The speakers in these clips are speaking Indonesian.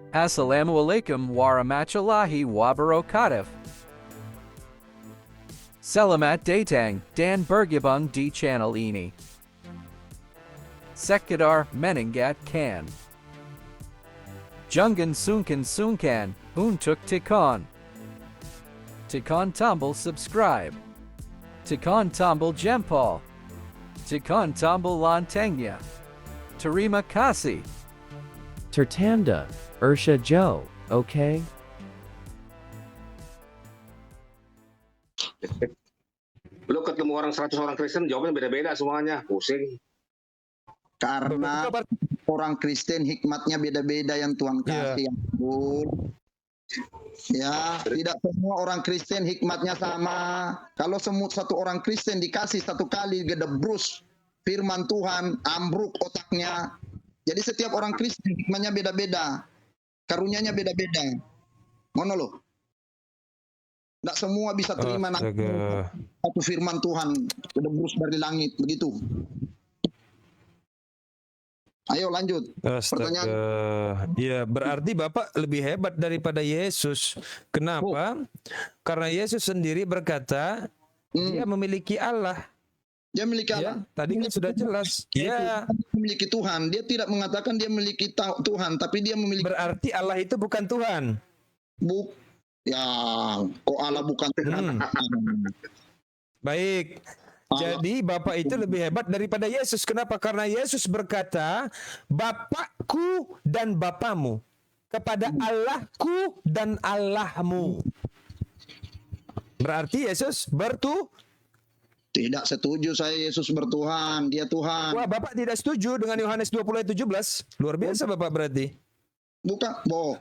Assalamualaikum warahmatullahi wabarakatuh. Selamat datang dan bergabung di channel ini. Sekedar mengingatkan. Jangan sungkan untuk tekan tombol subscribe. Tekan tombol jempol. Tekan tombol loncengnya. Terima kasih. Tertanda, Ursha Joe, okay? Lu ketemu 100 orang Kristen, jawabnya beda-beda semuanya. Pusing. Karena orang Kristen hikmatnya beda-beda yang Tuhan kasih. Ya, ampun. Ya, tidak semua orang Kristen hikmatnya sama. Kalau satu orang Kristen dikasih satu kali gedebrus firman Tuhan, ambruk otaknya. Jadi setiap orang Kristen hikmatnya beda-beda. Karunyanya beda-beda. Ngono loh. Tidak semua bisa terima satu firman Tuhan gedebrus dari langit, begitu. Ayo lanjut. Pertanyaan. Ya, berarti Bapak lebih hebat daripada Yesus. Kenapa? Karena Yesus sendiri berkata, dia memiliki Allah. Dia memiliki Allah. Ya, tadi kan sudah jelas. Ya. Dia memiliki Tuhan. Dia tidak mengatakan dia memiliki Tuhan, tapi dia memiliki. Berarti Allah itu bukan Tuhan. Ya, kok Allah bukan Tuhan? Baik. Jadi Bapak itu lebih hebat daripada Yesus. Kenapa? Karena Yesus berkata, Bapakku dan Bapamu, kepada Allahku dan Allahmu. Berarti Yesus Tidak setuju saya Yesus bertuhan, dia Tuhan. Wah, Bapak tidak setuju dengan Yohanes 20 ayat 17. Luar biasa Bapak berarti.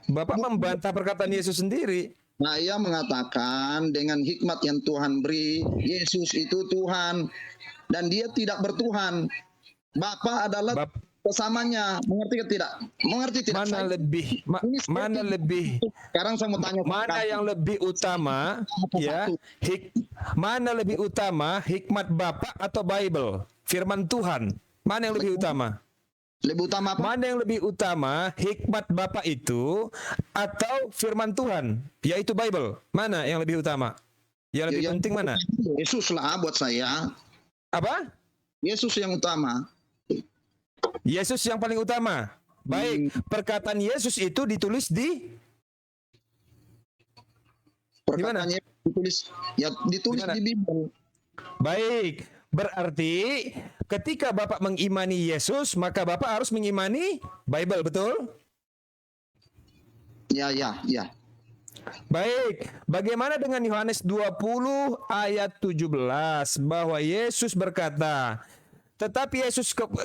Bapak membantah perkataan Yesus sendiri. Nah, ia mengatakan dengan hikmat yang Tuhan beri, Yesus itu Tuhan dan dia tidak bertuhan. Bapa adalah kesamanya. Mengerti tidak? Mengerti tidak? Mana lebih? Sekarang saya mau tanya. Mana yang lebih utama? Ya, mana lebih utama, hikmat Bapak atau Bible? Firman Tuhan. Mana yang lebih utama? Lebih utama apa? Mana yang lebih utama, hikmat Bapak itu atau firman Tuhan, yaitu Bible? Mana yang lebih utama? Yang lebih penting mana? Yesus lah buat saya. Apa? Yesus yang utama. Yesus yang paling utama. Baik, perkataan Yesus itu ditulis di mana? Ditulis di Bible. Baik. Berarti ketika Bapak mengimani Yesus, maka Bapak harus mengimani Bible, betul? Ya. Baik, bagaimana dengan Yohanes 20 ayat 17 bahwa Yesus berkata, tetapi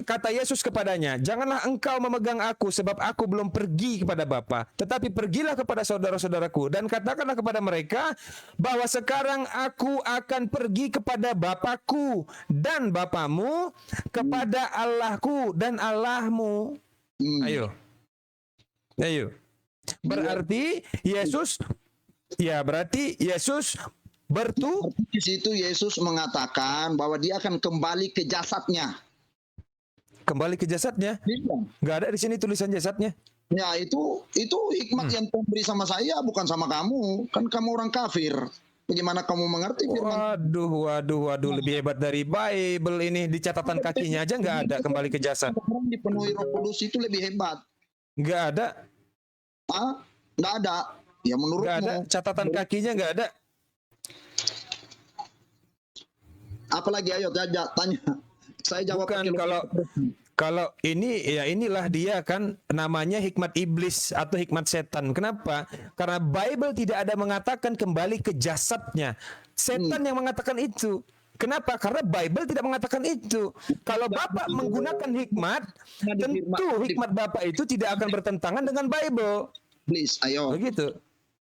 kata Yesus kepadanya, janganlah engkau memegang aku sebab aku belum pergi kepada Bapa, tetapi pergilah kepada saudara-saudaraku dan katakanlah kepada mereka bahwa sekarang aku akan pergi kepada Bapakku dan Bapamu, kepada Allahku dan Allahmu. Ayo. Berarti Yesus di situ Yesus mengatakan bahwa dia akan kembali ke jasadnya. Kembali ke jasadnya? Nggak ada di sini tulisan jasadnya. Ya, itu hikmat yang Tuhan beri sama saya, bukan sama kamu. Kan kamu orang kafir. Bagaimana kamu mengerti firman? Waduh, lebih hebat dari Bible ini. Di catatan kakinya aja nggak ada kembali ke jasad. Orang dipenuhi Roh Kudus itu lebih hebat. Nggak ada. Nggak ada. Ya menurutmu. Nggak ada. Catatan kakinya nggak ada. Apalagi ayo tanya. Saya jawab. Bukan, kalau ini ya inilah dia kan namanya hikmat iblis atau hikmat setan. Kenapa? Karena Bible tidak ada mengatakan kembali ke jasadnya. Setan yang mengatakan itu. Kenapa? Karena Bible tidak mengatakan itu. Kalau Bapak menggunakan hikmat, tentu hikmat Bapak itu tidak akan bertentangan dengan Bible. Please, ayo. Begitu.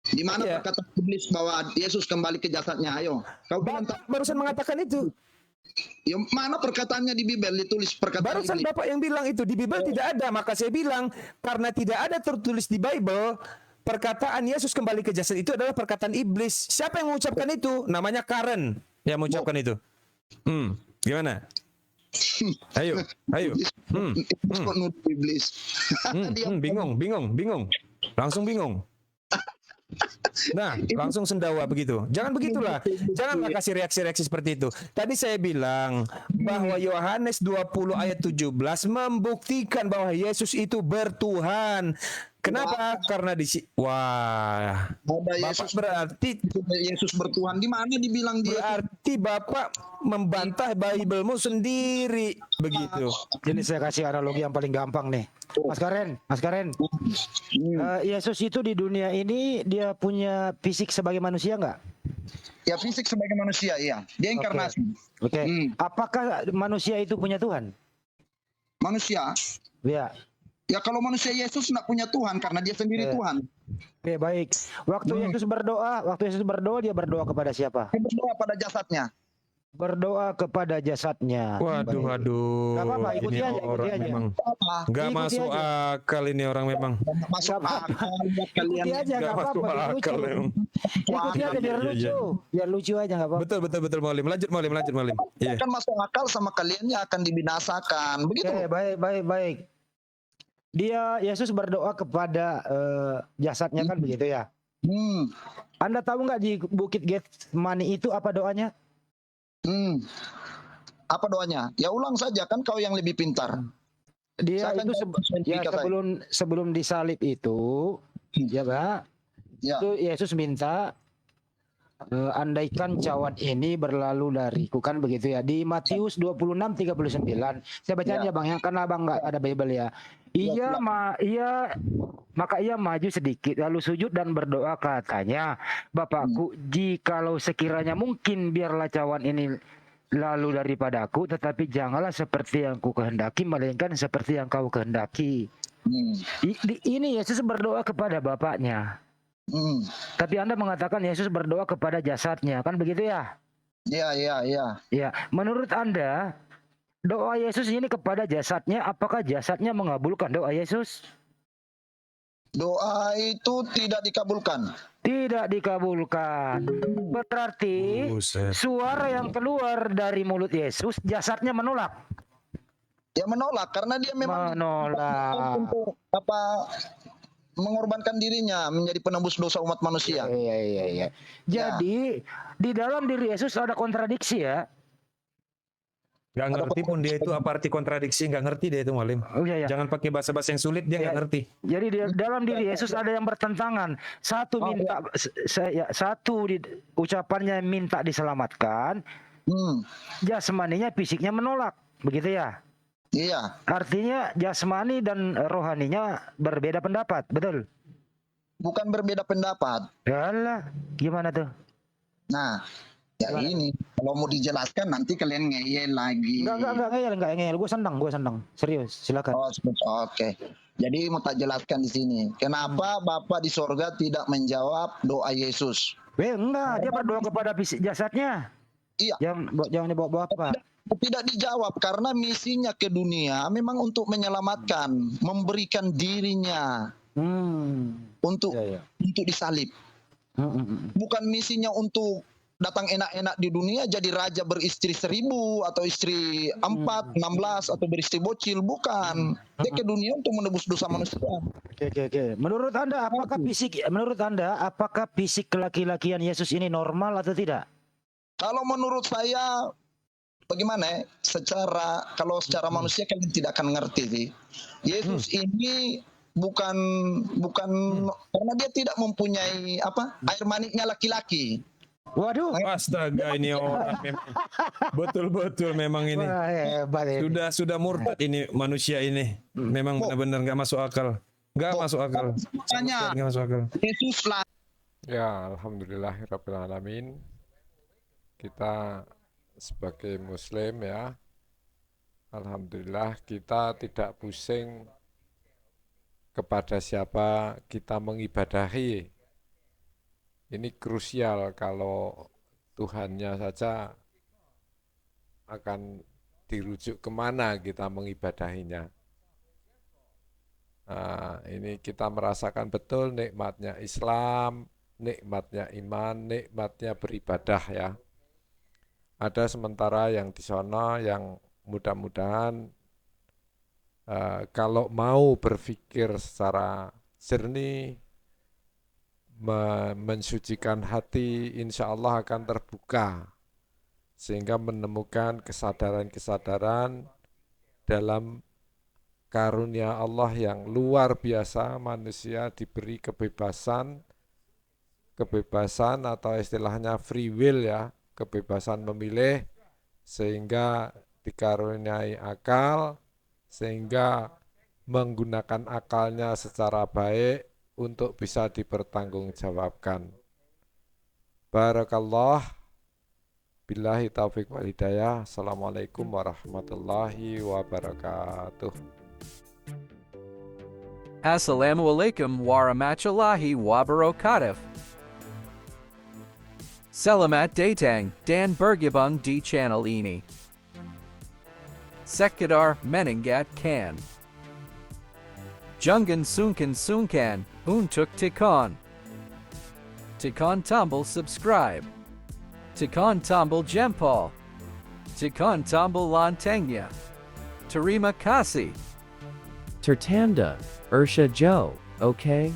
Di mana perkataan iblis bahwa Yesus kembali ke jasadnya? Ayo. Kau barusan mengatakan itu. Ya, mana perkataannya di Bible ditulis perkataan barusan iblis? Bapak yang bilang itu di Bible tidak ada. Maka saya bilang karena tidak ada tertulis di Bible, perkataan Yesus kembali ke jasad itu adalah perkataan iblis. Siapa yang mengucapkan itu? Namanya Karen yang mengucapkan itu. Gimana? Ayo. Iblis kok nuduh iblis. Dia Bingung. Langsung bingung. Nah, langsung sendawa begitu. Jangan begitulah. Janganlah kasih reaksi-reaksi seperti itu. Tadi saya bilang bahwa Yohanes 20 ayat 17 membuktikan bahwa Yesus itu bertuhan. Kenapa? Karena wah. ada Bapak Yesus bertuhan, di mana dibilang dia? berarti Bapak membantah Bible-mu sendiri begitu. Jadi saya kasih analogi yang paling gampang nih. Mas Karen, Yesus itu di dunia ini dia punya fisik sebagai manusia nggak? Ya, fisik sebagai manusia, iya. Dia inkarnasi. Oke. Apakah manusia itu punya Tuhan? Manusia. Ya. Ya, kalau manusia Yesus tidak punya Tuhan karena dia sendiri Tuhan. Oke, baik. Waktu Yesus berdoa, dia berdoa kepada siapa? Dia berdoa pada jasadnya. Berdoa kepada jasadnya. Waduh. Gak apa-apa, ikuti Ini aja. orang memang nggak Ikuti masuk aja. akal ini orang memang. Masuk akal buat kalian. Ikuti aja, Nggak nggak masuk apa-apa. akal memang. Ikuti aja biar Iya, iya. lucu. Biar lucu aja nggak apa-apa. Betul Malim. Lanjut Malim. Iya. Akan masuk akal sama kaliannya akan dibinasakan. Begitu. Oke, baik. Yesus berdoa kepada jasadnya kan begitu ya. Anda tahu nggak di Bukit Getsemani itu apa doanya? Apa doanya? Ya ulang saja, kan kau yang lebih pintar. Dia Saya akan itu jawab sesuai etika saya. sebelum disalib itu, ya Pak, Ya. itu Yesus minta andaikan cawan ini berlalu dariku, kan begitu ya. Di Matius 26:39. Saya bacaan ya Bang, ya karena Bang nggak ada Bible ya. Maka ia maju sedikit lalu sujud dan berdoa katanya, Bapakku, jikalau sekiranya mungkin biarlah cawan ini lalu daripadaku, tetapi janganlah seperti yang ku kehendaki, melainkan seperti yang kau kehendaki. Ini Yesus berdoa kepada Bapaknya. Tapi Anda mengatakan Yesus berdoa kepada jasadnya, kan begitu ya? Ya. Ya, menurut Anda doa Yesus ini kepada jasadnya, apakah jasadnya mengabulkan doa Yesus? Doa itu tidak dikabulkan. Tidak dikabulkan. Berarti Buset. suara yang keluar dari mulut Yesus, jasadnya menolak. Dia menolak karena dia memang untuk mengorbankan dirinya menjadi penebus dosa umat manusia. Iya. Jadi di dalam diri Yesus ada kontradiksi ya. Nggak ngerti pun dia itu apa arti kontradiksi, nggak ngerti dia itu Malim. Oh, iya. Jangan pakai bahasa-bahasa yang sulit, dia nggak ngerti. Jadi di dalam diri Yesus ada yang bertentangan. Satu minta ucapannya minta diselamatkan, jasmaninya fisiknya menolak, begitu ya? Iya. Artinya jasmani dan rohaninya berbeda pendapat, betul? Bukan berbeda pendapat. Yalah, gimana tuh? Nah, ya ini kalau mau dijelaskan nanti kalian ngeyel lagi. Enggak ngeyel. Gue senang. Serius, silakan. Oh, oke. Jadi mau tak jelaskan di sini. Kenapa Bapa di sorga tidak menjawab doa Yesus? Enggak, dia berdoa kepada fisik jasadnya. Iya. Jangan dibawa-bawa apa? Tidak dijawab karena misinya ke dunia memang untuk menyelamatkan, memberikan dirinya untuk disalib. Bukan misinya untuk datang enak-enak di dunia jadi raja beristri 1000 atau istri 4, 16 atau beristri bocil, bukan. Dia ke dunia untuk menebus dosa manusia. Oke. Menurut Anda apakah fisik laki-lakian Yesus ini normal atau tidak? Kalau menurut saya bagaimana ya? Kalau secara manusia kalian tidak akan ngerti sih. Yesus ini bukan karena dia tidak mempunyai air maniknya laki-laki. Waduh. Astaga, ini orang memang betul memang ini. Wah, hebat ini. Sudah murtad ini manusia ini. Memang benar-benar nggak masuk akal. Nggak masuk akal. Tanya. Nggak masuk akal. Yesus lah. Ya, alhamdulillahirabbil alamin. Kita sebagai muslim ya, alhamdulillah kita tidak pusing kepada siapa kita mengibadahi. Ini krusial kalau Tuhannya saja akan dirujuk kemana kita mengibadahinya. Nah, ini kita merasakan betul nikmatnya Islam, nikmatnya iman, nikmatnya beribadah ya. Ada sementara yang di sana yang mudah-mudahan kalau mau berpikir secara jernih, mensucikan hati, insya Allah akan terbuka sehingga menemukan kesadaran-kesadaran dalam karunia Allah yang luar biasa. Manusia diberi kebebasan atau istilahnya free will ya, kebebasan memilih, sehingga dikaruniai akal, sehingga menggunakan akalnya secara baik untuk bisa dipertanggungjawabkan. Barakallah, billahi taufiq wal hidayah. Assalamualaikum warahmatullahi wabarakatuh. Assalamualaikum warahmatullahi wabarakatuh. Selamat datang dan bergabung di channel ini. Sekedar mengingatkan. Jangan sungkan untuk tekan tombol subscribe, tekan tombol jempol, tekan tombol loncengnya. Terima kasih. Tertanda, Ursha Joe, okay?